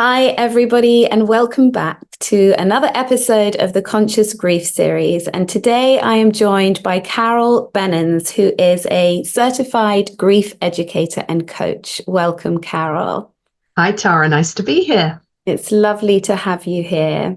Hi, everybody, and welcome back to another episode of the Conscious Grief series. And today I am joined by Carol Banens, who is a certified grief educator and coach. Welcome, Carol. Hi, Tara. Nice to be here. It's lovely to have you here.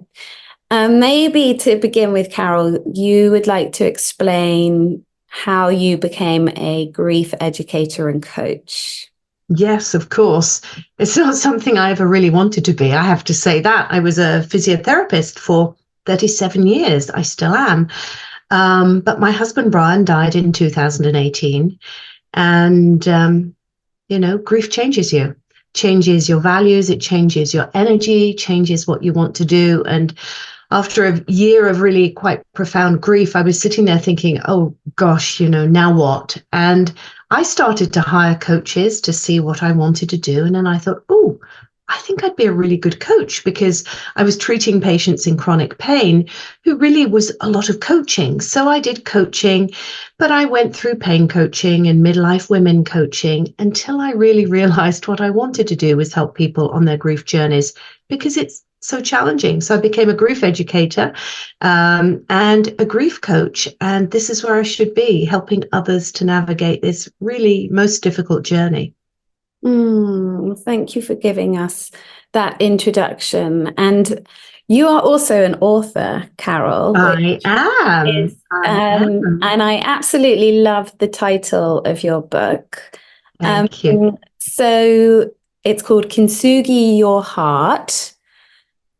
Maybe to begin with, Carol, you would like to explain how you became a grief educator and coach. Yes, of course. It's not something I ever really wanted to be. I have to say that. I was a physiotherapist for 37 years. I still am. But my husband, Brian, died in 2018. And, grief changes your values, it changes your energy, changes what you want to do. And after a year of really quite profound grief, I was sitting there thinking, oh gosh, now what? And I started to hire coaches to see what I wanted to do. And then I thought, oh, I think I'd be a really good coach because I was treating patients in chronic pain who really was a lot of coaching. So I did coaching, but I went through pain coaching and midlife women coaching until I really realized what I wanted to do was help people on their grief journeys, because it's so challenging. So I became a grief educator and a grief coach. And this is where I should be, helping others to navigate this really most difficult journey. Thank you for giving us that introduction. And you are also an author, Carol, which I am. is, I am. and I absolutely love the title of your book. Um, Thank you. so it's called Kintsugi Your Heart,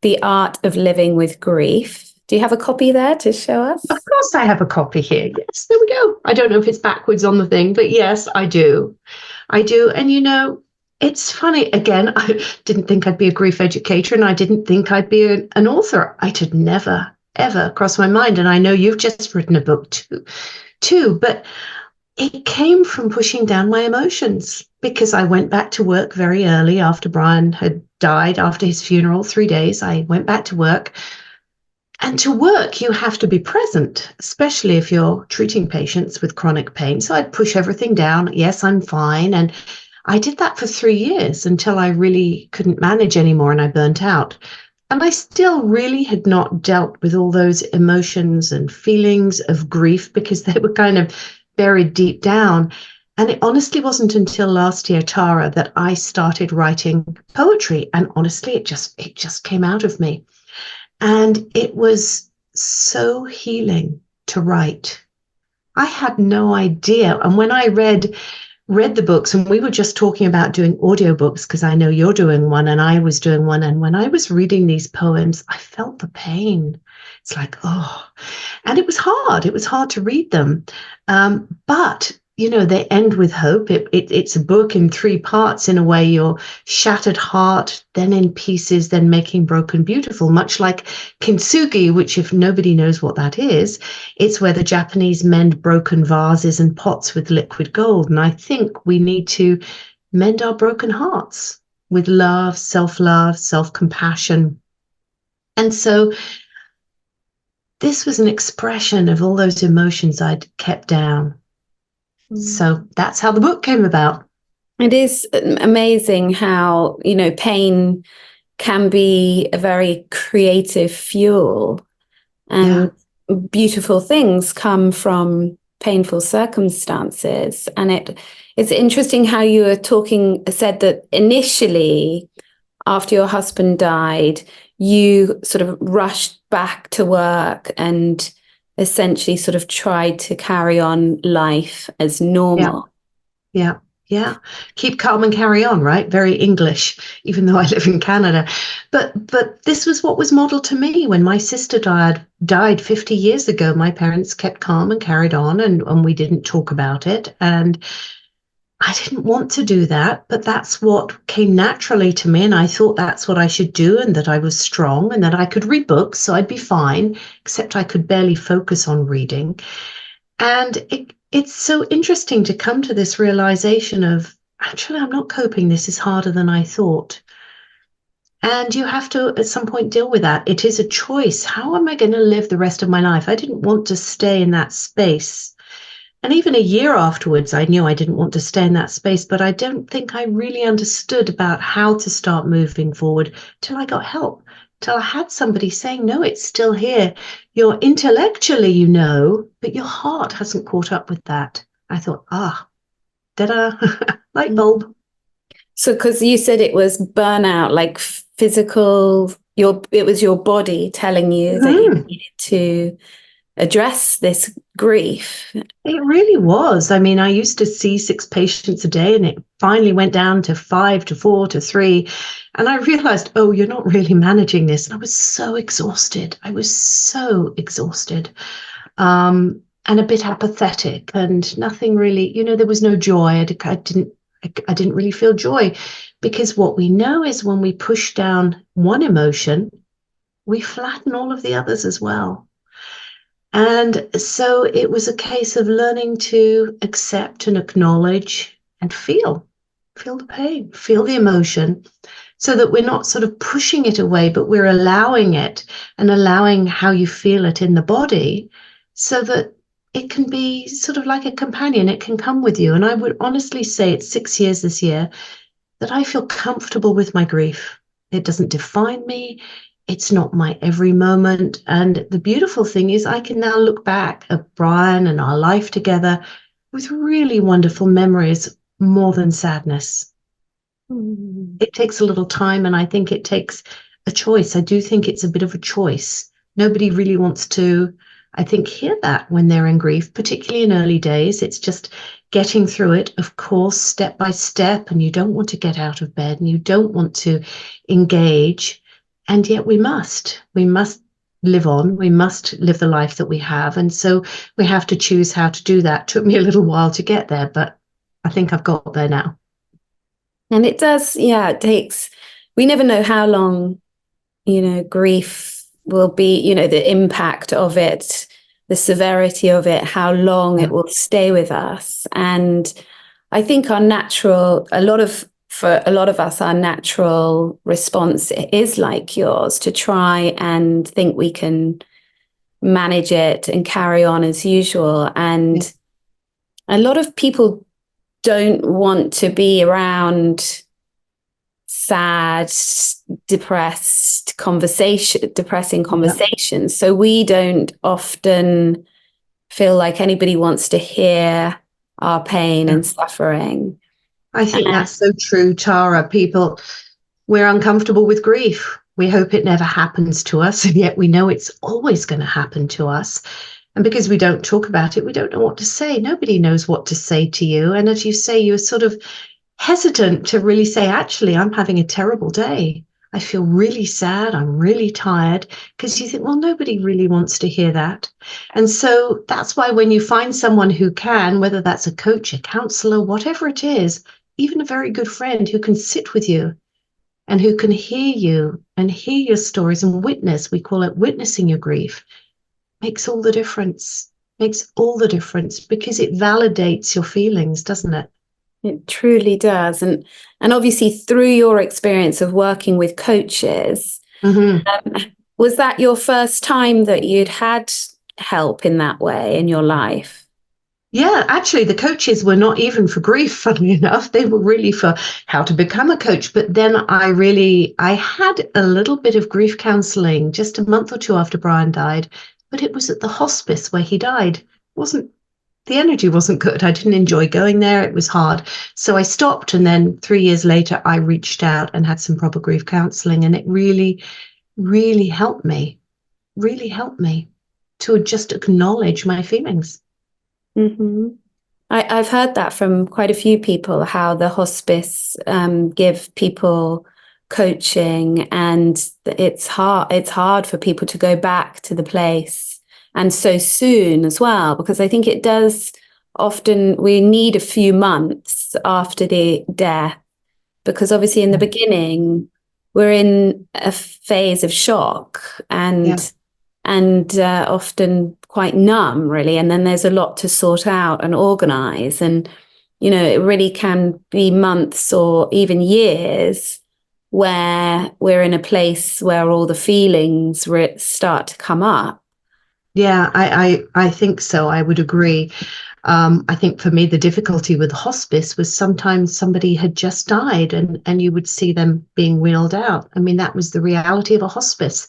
The Art of Living with Grief. Do you have a copy there to show Of us? course, I have a copy here. Yes, there we go. I don't know if it's backwards on the thing, but yes, I do. I do. And it's funny. Again, I didn't think I'd be a grief educator and I didn't think I'd be an author. It had never, ever crossed my mind. And I know you've just written a book too, but it came from pushing down my emotions because I went back to work very early after Brian had died, after his funeral, 3 days. I went back to work. And to work, you have to be present, especially if you're treating patients with chronic pain. So I'd push everything down. Yes, I'm fine. And I did that for 3 years until I really couldn't manage anymore and I burnt out. And I still really had not dealt with all those emotions and feelings of grief because they were kind of buried deep down. And it honestly wasn't until last year, Tara, that I started writing poetry. And honestly, it just came out of me. And it was so healing to write. I had no idea. And when I read the books, and we were just talking about doing audiobooks because I know you're doing one and I was doing one. And when I was reading these poems, I felt the pain. It's like, oh, and it was hard. It was hard to read them. But they end with hope. It's a book in three parts in a way: your shattered heart, then in pieces, then making broken beautiful, much like kintsugi, which, if nobody knows what that is, it's where the Japanese mend broken vases and pots with liquid gold. And I think we need to mend our broken hearts with love, self-compassion. And so this was an expression of all those emotions I'd kept down. So that's how the book came about. It is amazing how, pain can be a very creative fuel, Yeah. and beautiful things come from painful circumstances. And it's interesting how you said that initially, after your husband died, you sort of rushed back to work and essentially sort of tried to carry on life as Yeah. normal. Yeah. Yeah. Keep calm and carry on, right? Very English, even though I live in Canada. But this was what was modeled to me when my sister died 50 years ago. My parents kept calm and carried on, and we didn't talk about it. And I didn't want to do that, but that's what came naturally to me. And I thought that's what I should do, and that I was strong and that I could read books, so I'd be fine, except I could barely focus on reading. And it's so interesting to come to this realization of, actually, I'm not coping. This is harder than I thought. And you have to, at some point, deal with that. It is a choice. How am I going to live the rest of my life? I didn't want to stay in that space. And even a year afterwards, I knew I didn't want to stay in that space, but I don't think I really understood about how to start moving forward till I got help, till I had somebody saying, no, it's still here. You're intellectually, you know, but your heart hasn't caught up with that. I thought, da-da, light bulb. So, because you said it was burnout, like physical, it was your body telling you that you needed to address this grief. It really was. I mean, I used to see 6 patients a day, and it finally went down to 5 to 4 to 3. And I realized, oh, you're not really managing this. And I was so exhausted. I was so exhausted, and a bit apathetic, and nothing really, you know, there was no joy. I didn't really feel joy, because what we know is when we push down one emotion, we flatten all of the others as well. And so it was a case of learning to accept and acknowledge and feel the pain, feel the emotion, so that we're not sort of pushing it away, but we're allowing it and allowing how you feel it in the body, so that it can be sort of like a companion. It can come with you. And I would honestly say it's 6 years this year that I feel comfortable with my grief. It doesn't define me. It's not my every moment. And the beautiful thing is I can now look back at Brian and our life together with really wonderful memories, more than sadness. It takes a little time, and I think it takes a choice. I do think it's a bit of a choice. Nobody really wants to, I think, hear that when they're in grief, particularly in early days. It's just getting through it, of course, step by step, and you don't want to get out of bed and you don't want to engage. And yet we must live on. We must live the life that we have. And so we have to choose how to do that. It took me a little while to get there, but I think I've got there now. And it does, yeah, it takes, we never know how long, you know, grief will be, you know, the impact of it, the severity of it, how long it will stay with us. And I think for a lot of us, our natural response is like yours, to try and think we can manage it and carry on as usual. And a lot of people don't want to be around sad, depressing conversations. So we don't often feel like anybody wants to hear our pain and suffering. I think that's so true, Tara. We're uncomfortable with grief. We hope it never happens to us, and yet we know it's always going to happen to us. And because we don't talk about it, we don't know what to say. Nobody knows what to say to you. And as you say, you're sort of hesitant to really say, actually, I'm having a terrible day. I feel really sad. I'm really tired, because you think, well, nobody really wants to hear that. And so that's why when you find someone who can, whether that's a coach, a counselor, whatever it is, even a very good friend who can sit with you and who can hear you and hear your stories and witness, we call it witnessing your grief, makes all the difference. Makes all the difference, because it validates your feelings, doesn't it? It truly does. And obviously through your experience of working with coaches, was that your first time that you'd had help in that way in your life? Yeah, actually, the coaches were not even for grief, funnily enough. They were really for how to become a coach. But then I had a little bit of grief counseling just a month or two after Brian died, but it was at the hospice where he died. The energy wasn't good. I didn't enjoy going there. It was hard. So I stopped. And then 3 years later, I reached out and had some proper grief counseling. And it really, really helped me to just acknowledge my feelings. Mm-hmm. I've heard that from quite a few people, how the hospice give people coaching, and it's hard for people to go back to the place, and so soon as well, because I think it does often, we need a few months after the death, because obviously in the beginning we're in a phase of shock and often quite numb, really. And then there's a lot to sort out and organize. And, you know, it really can be months or even years where we're in a place where all the feelings start to come up. Yeah, I think so. I would agree. I think for me, the difficulty with hospice was sometimes somebody had just died and you would see them being wheeled out. I mean, that was the reality of a hospice.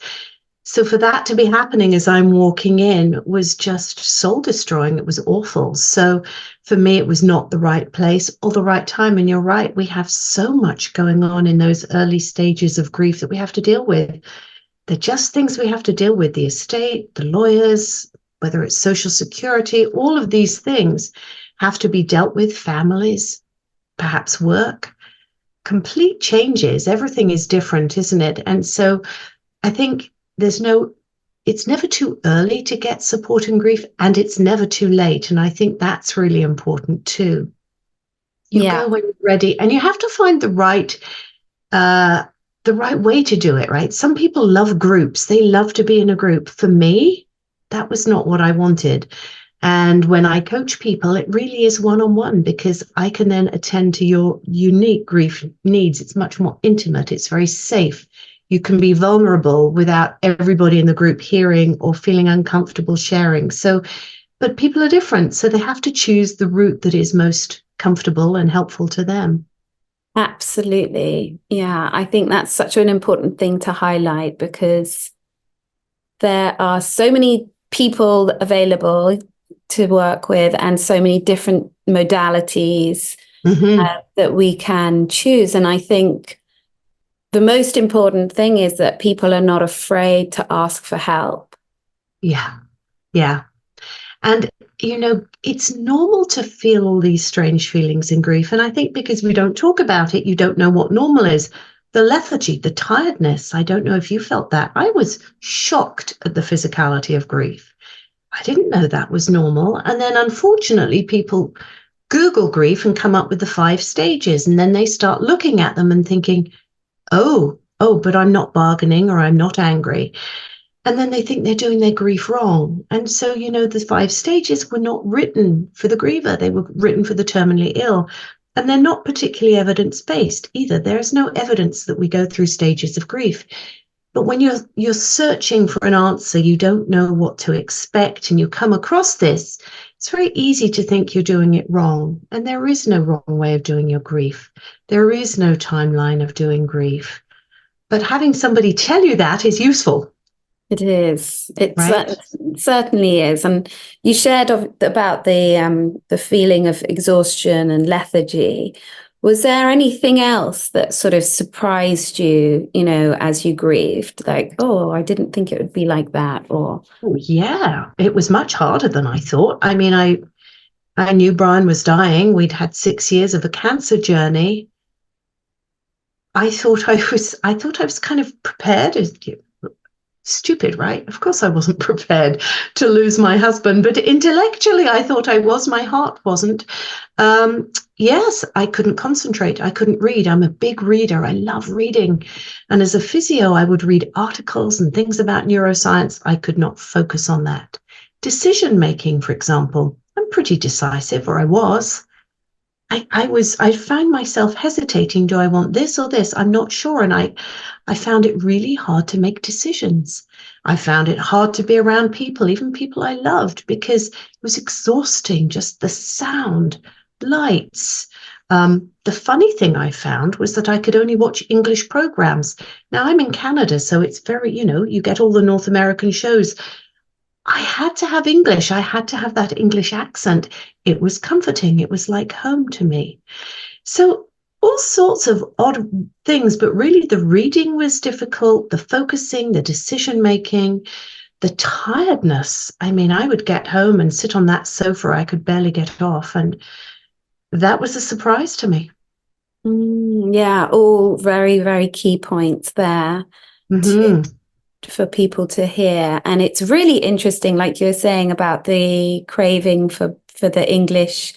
So for that to be happening as I'm walking in was just soul destroying. It was awful. So for me, it was not the right place or the right time. And you're right, we have so much going on in those early stages of grief that we have to deal with. They're just things we have to deal with: the estate, the lawyers, whether it's social security, all of these things have to be dealt with, families, perhaps work, complete changes. Everything is different, isn't it? And so I think it's never too early to get support in grief, and it's never too late. And I think that's really important too. You Yeah. go when you're ready, and you have to find uh, the right way to do it, right? Some people love groups. They love to be in a group. For me, that was not what I wanted. And when I coach people, it really is one-on-one, because I can then attend to your unique grief needs. It's much more intimate. It's very safe. You can be vulnerable without everybody in the group hearing or feeling uncomfortable sharing. So, but people are different. So they have to choose the route that is most comfortable and helpful to them. Absolutely. Yeah, I think that's such an important thing to highlight, because there are so many people available to work with and so many different modalities that we can choose. And I think the most important thing is that people are not afraid to ask for help. Yeah. Yeah. And, it's normal to feel all these strange feelings in grief. And I think because we don't talk about it, you don't know what normal is. The lethargy, the tiredness. I don't know if you felt that. I was shocked at the physicality of grief. I didn't know that was normal. And then unfortunately, people Google grief and come up with the 5 stages. And then they start looking at them and thinking, oh, but I'm not bargaining, or I'm not angry. And then they think they're doing their grief wrong. And so, the 5 stages were not written for the griever. They were written for the terminally ill. And they're not particularly evidence-based either. There is no evidence that we go through stages of grief. But when you're searching for an answer, you don't know what to expect, and you come across this, it's very easy to think you're doing it wrong. And there is no wrong way of doing your grief. There is no timeline of doing grief. But having somebody tell you that is useful. It is. It Right? certainly is. And you shared about the feeling of exhaustion and lethargy. Was there anything else that sort of surprised you, as you grieved? Like, oh, I didn't think it would be like that, or Oh, yeah, it was much harder than I thought. I mean, I knew Brian was dying. We'd had 6 years of a cancer journey. I thought I was kind of prepared. Stupid, right? Of course I wasn't prepared to lose my husband, but intellectually I thought I was. My heart wasn't. Yes, I couldn't concentrate. I couldn't read. I'm a big reader. I love reading. And as a physio, I would read articles and things about neuroscience. I could not focus on that. Decision making, for example, I'm pretty decisive, or I was. I found myself hesitating. Do I want this or this? I'm not sure. And I found it really hard to make decisions. I found it hard to be around people, even people I loved, because it was exhausting. Just the sound, lights. The funny thing I found was that I could only watch English programs. Now I'm in Canada, so it's very, you get all the North American shows. I had to have English. I had to have that English accent. It was comforting. It was like home to me. So all sorts of odd things, but really the reading was difficult, the focusing, the decision making, the tiredness. I mean, I would get home and sit on that sofa. I could barely get off. And that was a surprise to me. yeah, all very, very key points there Mm-hmm. for people to hear. And it's really interesting, like you were saying, about the craving for the English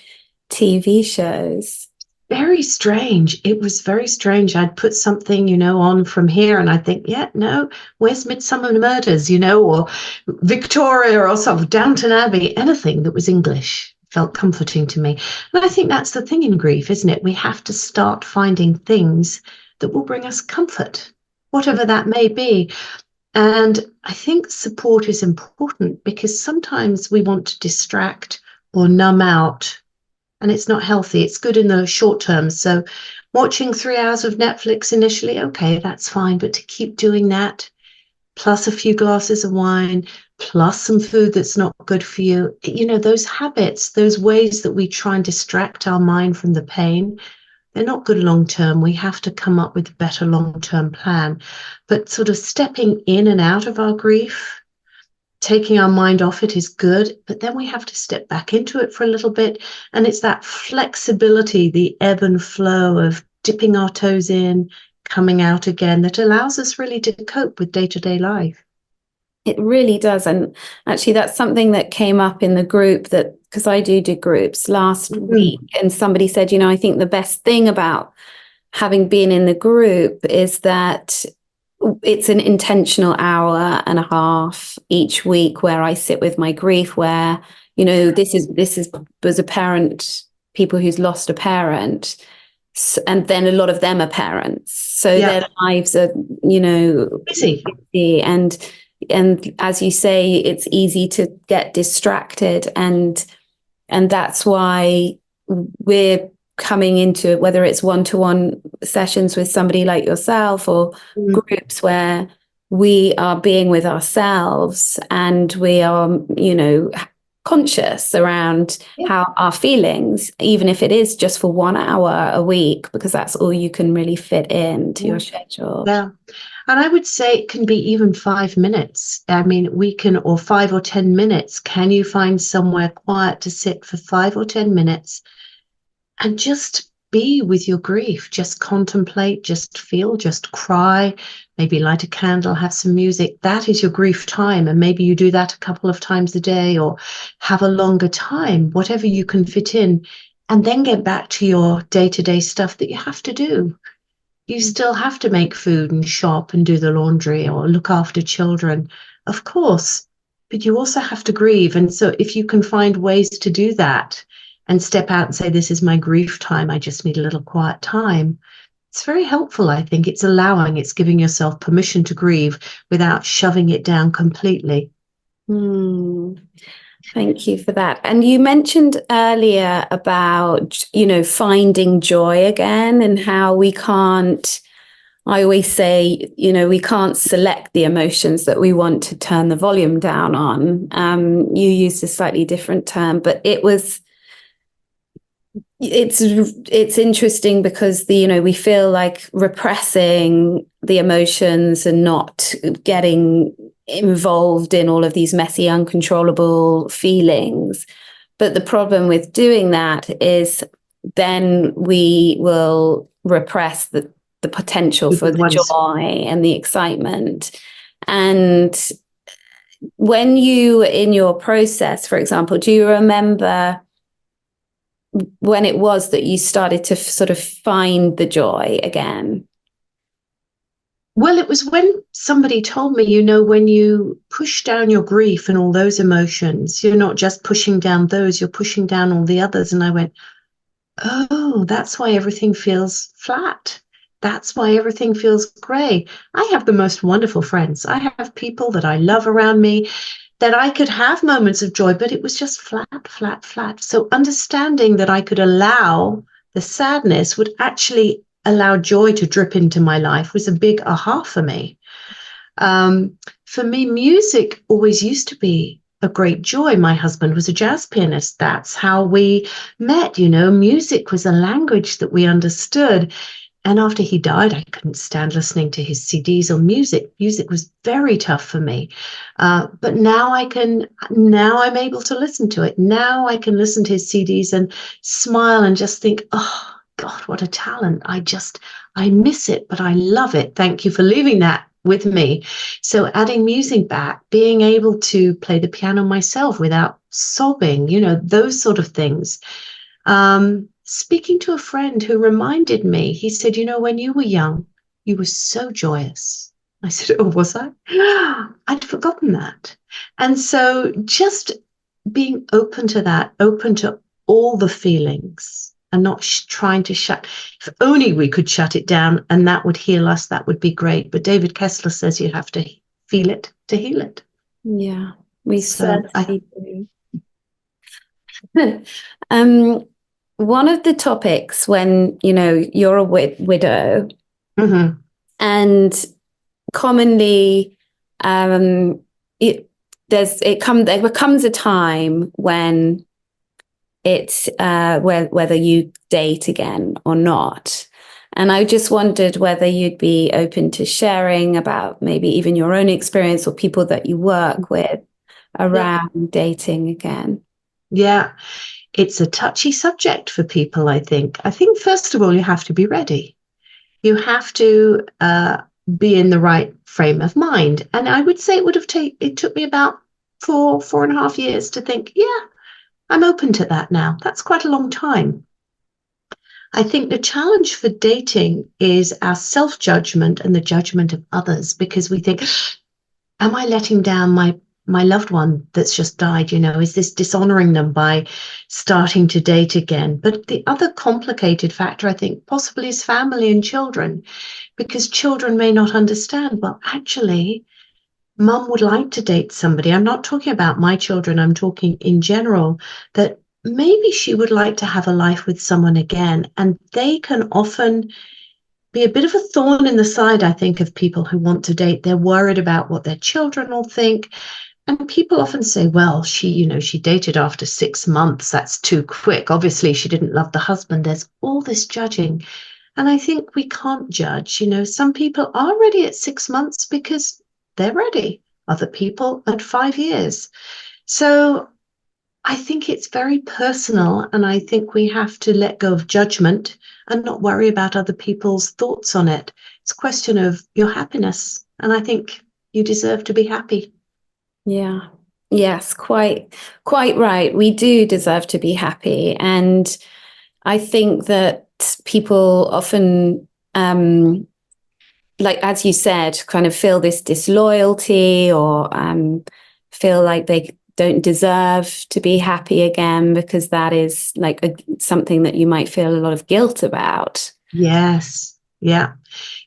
TV shows. Very strange. It was very strange. I'd put something, on from here, and I'd think, yeah, no, where's Midsummer Murders, or Victoria, or some Downton Abbey, anything that was English felt comforting to me. And I think that's the thing in grief, isn't it? We have to start finding things that will bring us comfort, whatever that may be. And I think support is important, because sometimes we want to distract or numb out. And it's not healthy. It's good in the short term. So watching 3 hours of Netflix initially, okay, that's fine. But to keep doing that, plus a few glasses of wine, plus some food that's not good for you, those habits, those ways that we try and distract our mind from the pain, they're not good long term. We have to come up with a better long term plan. But sort of stepping in and out of our grief, taking our mind off it is good, but then we have to step back into it for a little bit. And it's that flexibility, the ebb and flow of dipping our toes in, coming out again, that allows us really to cope with day-to-day life. It really does. And actually, that's something that came up in the group because I do groups last week, and somebody said, I think the best thing about having been in the group is that it's an intentional hour and a half each week where I sit with my grief, where, this was a parent, people who's lost a parent. And then a lot of them are parents. So their lives are, busy. And as you say, it's easy to get distracted. And that's why we're coming into, whether it's one-to-one sessions with somebody like yourself or groups where we are being with ourselves and we are, conscious around how our feelings, even if it is just for 1 hour a week, because that's all you can really fit into your schedule. Yeah. And I would say it can be even 5 minutes. I mean, or 5 or 10 minutes. Can you find somewhere quiet to sit for 5 or 10 minutes and just be with your grief? Just contemplate, just feel, just cry, maybe light a candle, have some music. That is your grief time. And maybe you do that a couple of times a day or have a longer time, whatever you can fit in, and then get back to your day-to-day stuff that you have to do. You still have to make food and shop and do the laundry or look after children, of course, but you also have to grieve. And so if you can find ways to do that and step out and say, this is my grief time, I just need a little quiet time, it's very helpful, I think. It's giving yourself permission to grieve without shoving it down completely. Thank you for that. And you mentioned earlier about, finding joy again, and how we can't, I always say, we can't select the emotions that we want to turn the volume down on. You used a slightly different term, but it's interesting because we feel like repressing the emotions and not getting involved in all of these messy, uncontrollable feelings. But the problem with doing that is then we will repress the potential for the joy and the excitement. And when you, in your process, for example, do you remember when it was that you started to sort of find the joy again? Well, it was when somebody told me, when you push down your grief and all those emotions, you're not just pushing down those, you're pushing down all the others. And I went, oh, that's why everything feels flat. That's why everything feels grey. I have the most wonderful friends. I have people that I love around me, that I could have moments of joy, but it was just flat, flat, flat. So understanding that I could allow the sadness would actually allow joy to drip into my life was a big aha for me. For me, music always used to be a great joy. My husband was a jazz pianist. That's how we met. Music was a language that we understood. And after he died, I couldn't stand listening to his CDs or music. Music was very tough for me. But now I'm able to listen to it. Now I can listen to his CDs and smile and just think, oh, God, what a talent. I miss it, but I love it. Thank you for leaving that with me. So adding music back, being able to play the piano myself without sobbing, those sort of things. Speaking to a friend who reminded me, he said, when you were young, you were so joyous. I said, oh, was I? I'd forgotten that. And so just being open to that, open to all the feelings, and not trying to shut. If only we could shut it down and that would heal us, that would be great. But David Kessler says you have to feel it to heal it. Yeah, we certainly do. Um, one of the topics when, you're a widow, Mm-hmm. and commonly, um, it there becomes a time when it's whether you date again or not. And I just wondered whether you'd be open to sharing about maybe even your own experience or people that you work with Yeah. around dating again. Yeah. It's a touchy subject for people, I think. I think, first of all, you have to be ready. You have to be in the right frame of mind. And I would say it took me about 4.5 years to think, yeah, I'm open to that now. That's quite a long time. I think the challenge for dating is our self judgment and the judgment of others because we think, am I letting down my loved one that's just died? Is this dishonoring them by starting to date again? But the other complicated factor, I think, possibly is family and children, because children may not understand. Well, actually, mum would like to date somebody. I'm not talking about my children, I'm talking in general, that maybe she would like to have a life with someone again. And they can often be a bit of a thorn in the side, I think, of people who want to date. They're worried about what their children will think. And people often say, well, she dated after 6 months. That's too quick. Obviously, she didn't love the husband. There's all this judging. And I think we can't judge. Some people are ready at 6 months because they're ready. Other people at 5 years. So I think it's very personal. And I think we have to let go of judgment and not worry about other people's thoughts on it. It's a question of your happiness. And I think you deserve to be happy. Yeah. Yes, quite right. We do deserve to be happy. And I think that people often like as you said, kind of feel this disloyalty or feel like they don't deserve to be happy again because that is like something that you might feel a lot of guilt about. Yes. Yeah.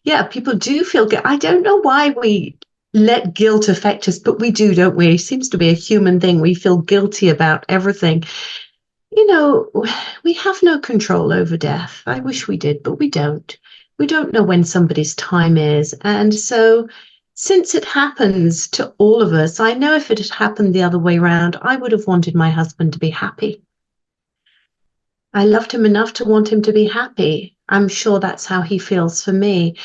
Yeah. People do feel good. I don't know why we let guilt affect us, but we do, don't we? It seems to be a human thing. We feel guilty about everything. You know, we have no control over death. I wish we did, but we don't. We don't know when somebody's time is. And so, since it happens to all of us, I know if it had happened the other way around, I would have wanted my husband to be happy. I loved him enough to want him to be happy. I'm sure that's how he feels for me.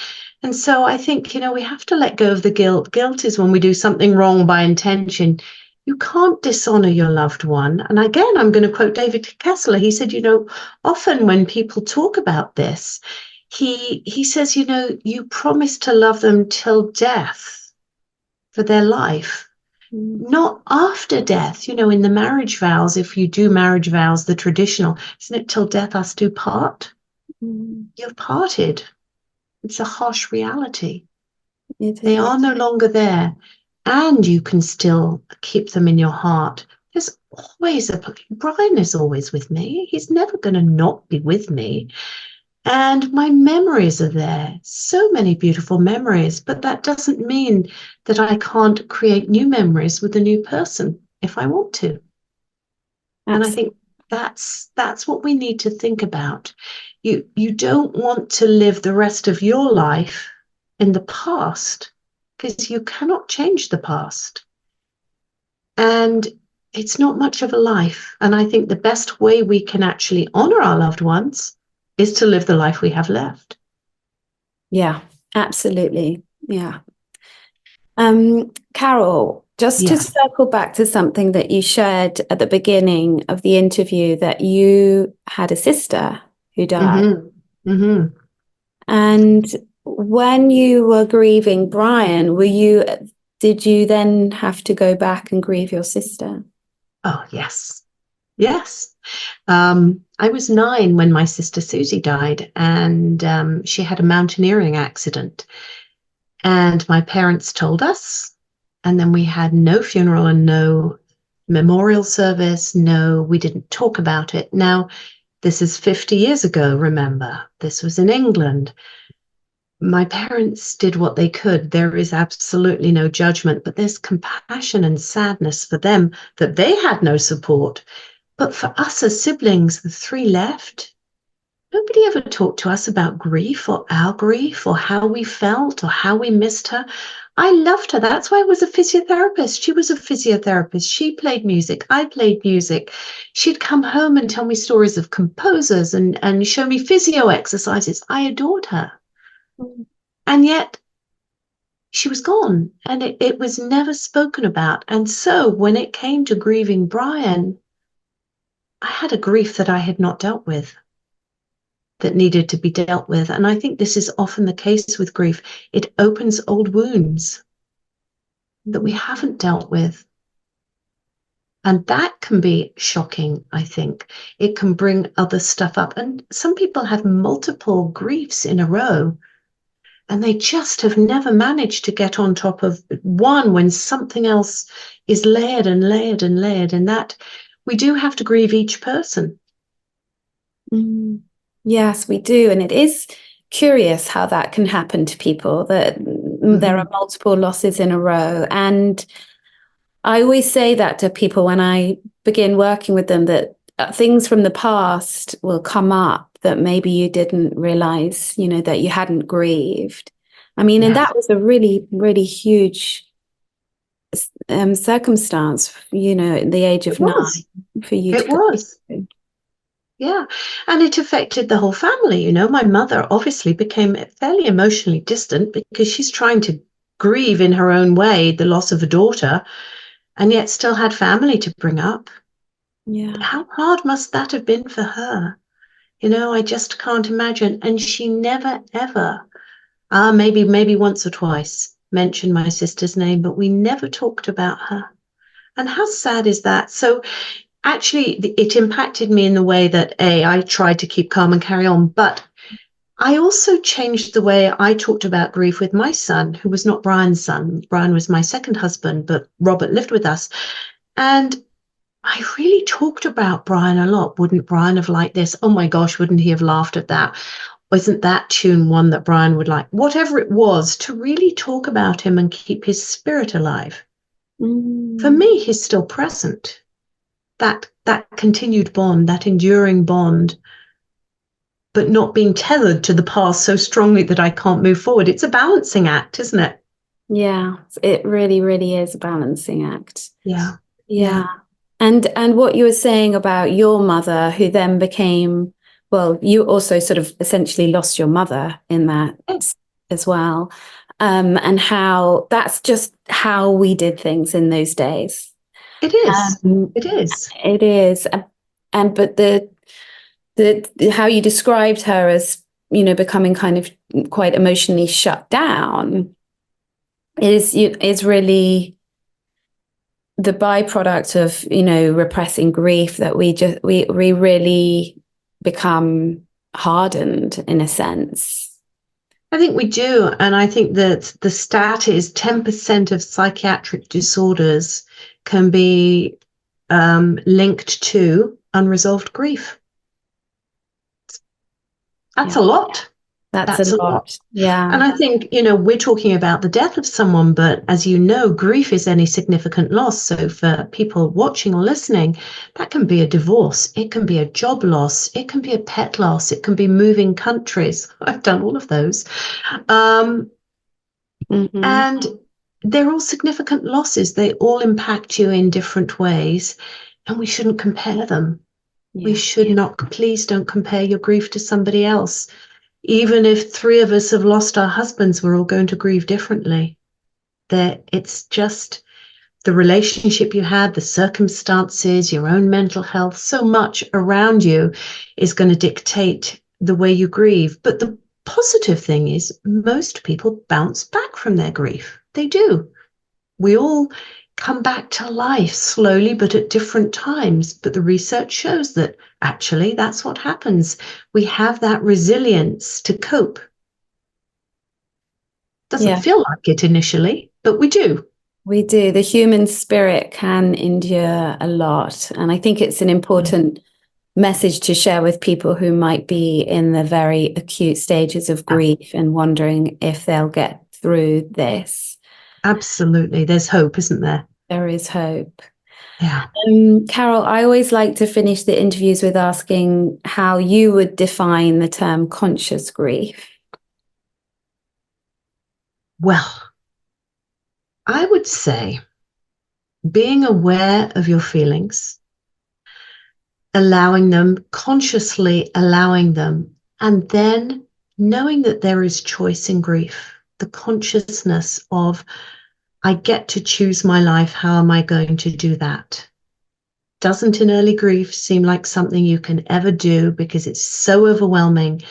And so I think, we have to let go of the guilt. Guilt is when we do something wrong by intention. You can't dishonor your loved one. And again, I'm going to quote David Kessler. He said, often when people talk about this, he says, you promise to love them till death for their life, not after death. In the marriage vows, if you do marriage vows, the traditional, isn't it till death us do part? You've parted. It's a harsh reality. They are no longer there, and you can still keep them in your heart. There's always Brian is always with me. He's never going to not be with me. And my memories are there. So many beautiful memories, but that doesn't mean that I can't create new memories with a new person if I want to. And I think that's what we need to think about. You don't want to live the rest of your life in the past because you cannot change the past. And it's not much of a life. And I think the best way we can actually honor our loved ones is to live the life we have left. Yeah, absolutely. Yeah. Carol, just to Yeah. circle back to something that you shared at the beginning of the interview, that you had a sister who died. Mm-hmm. Mm-hmm. And when you were grieving Brian, did you then have to go back and grieve your sister? Oh, yes. Yes. I was 9 when my sister Susie died, and she had a mountaineering accident. And my parents told us, and then we had no funeral and no memorial service. No, we didn't talk about it. Now, this is 50 years ago, remember. This was in England. My parents did what they could. There is absolutely no judgment, but there's compassion and sadness for them that they had no support. But for us as siblings, the three left, nobody ever talked to us about grief or our grief or how we felt or how we missed her. I loved her. That's why I was a physiotherapist. She was a physiotherapist. She played music. I played music. She'd come home and tell me stories of composers and show me physio exercises. I adored her. Mm. And yet she was gone and it was never spoken about. And so when it came to grieving Brian, I had a grief that I had not dealt with, that needed to be dealt with. And I think this is often the case with grief. It opens old wounds that we haven't dealt with. And that can be shocking, I think. It can bring other stuff up. And some people have multiple griefs in a row, and they just have never managed to get on top of one when something else is layered and layered and layered. And that we do have to grieve each person. Mm. Yes, we do. And it is curious how that can happen to people, that there are multiple losses in a row. And I always say that to people when I begin working with them, that things from the past will come up that maybe you didn't realize, that you hadn't grieved. I mean, and Yes. that was a really, really huge circumstance, at the age of 9 for you to It go was. through. Yeah. And it affected the whole family. My mother obviously became fairly emotionally distant because she's trying to grieve in her own way the loss of a daughter, and yet still had family to bring up. Yeah. How hard must that have been for her? I just can't imagine. And she never, ever, maybe once or twice, mentioned my sister's name, but we never talked about her. And how sad is that? So actually, it impacted me in the way that, I tried to keep calm and carry on, but I also changed the way I talked about grief with my son, who was not Brian's son. Brian was my second husband, but Robert lived with us. And I really talked about Brian a lot. Wouldn't Brian have liked this? Oh my gosh, wouldn't he have laughed at that? Wasn't that tune one that Brian would like? Whatever it was, to really talk about him and keep his spirit alive. For me, he's still present. That continued bond, that enduring bond, but not being tethered to the past so strongly that I can't move forward. It's a balancing act, isn't it? Yeah, it really, really is a balancing act. Yeah. Yeah. And what you were saying about your mother, who then became, well, you also sort of essentially lost your mother in that as well. And how that's just how we did things in those days. It is. Um, It is. it is. But the how you described her as, becoming kind of quite emotionally shut down is really the byproduct of repressing grief, that we really become hardened in a sense. I think we do. And I think that the stat is 10% of psychiatric disorders can be linked to unresolved grief. That's a lot. That's a lot. Yeah. And I think, we're talking about the death of someone, but as you know, grief is any significant loss. So for people watching or listening, that can be a divorce. It can be a job loss. It can be a pet loss. It can be moving countries. I've done all of those. And they're all significant losses. They all impact you in different ways, and we shouldn't compare them. Yeah. We should not. Please don't compare your grief to somebody else. Even if 3 of us have lost our husbands, we're all going to grieve differently. It's just the relationship you had, the circumstances, your own mental health, so much around you is going to dictate the way you grieve. But the positive thing is most people bounce back from their grief. They do. We all come back to life slowly, but at different times. But the research shows that actually that's what happens. We have that resilience to cope. Doesn't feel like it initially, but we do. We do. The human spirit can endure a lot. And I think it's an important message to share with people who might be in the very acute stages of grief and wondering if they'll get through this. Absolutely. There's hope, isn't there? There is hope. Yeah. Carol, I always like to finish the interviews with asking how you would define the term conscious grief. Well, I would say being aware of your feelings, allowing them, consciously allowing them, and then knowing that there is choice in grief, the consciousness of, I get to choose my life. How am I going to do that? Doesn't in early grief seem like something you can ever do because it's so overwhelming,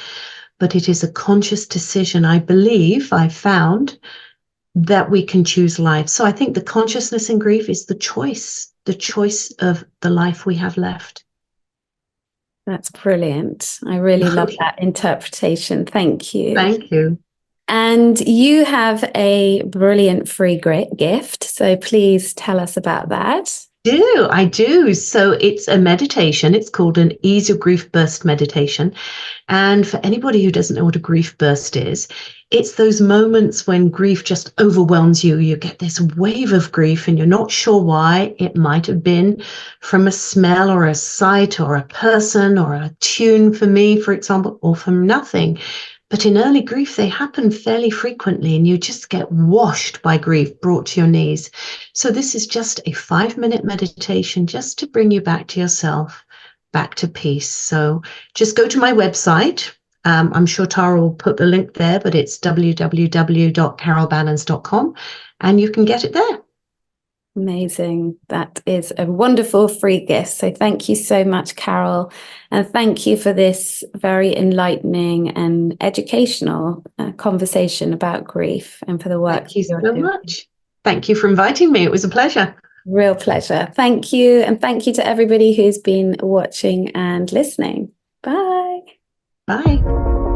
but it is a conscious decision. I believe I found that we can choose life. So I think the consciousness in grief is the choice of the life we have left. That's brilliant. I really love that interpretation. Thank you. Thank you. And you have a brilliant free gift. So please tell us about that. I do. So it's a meditation. It's called an Ease Your Grief Burst meditation. And for anybody who doesn't know what a grief burst is, it's those moments when grief just overwhelms you. You get this wave of grief and you're not sure why. It might have been from a smell or a sight or a person or a tune for me, for example, or from nothing. But in early grief, they happen fairly frequently and you just get washed by grief, brought to your knees. So this is just a 5-minute meditation just to bring you back to yourself, back to peace. So just go to my website. I'm sure Tara will put the link there, but it's www.carolbanens.com and you can get it there. Amazing. That is a wonderful free gift. So thank you so much, Carol. And thank you for this very enlightening and educational conversation about grief and for the work. Thank you so much. Thank you for inviting me. It was a pleasure. Real pleasure. Thank you. And thank you to everybody who's been watching and listening. Bye. Bye.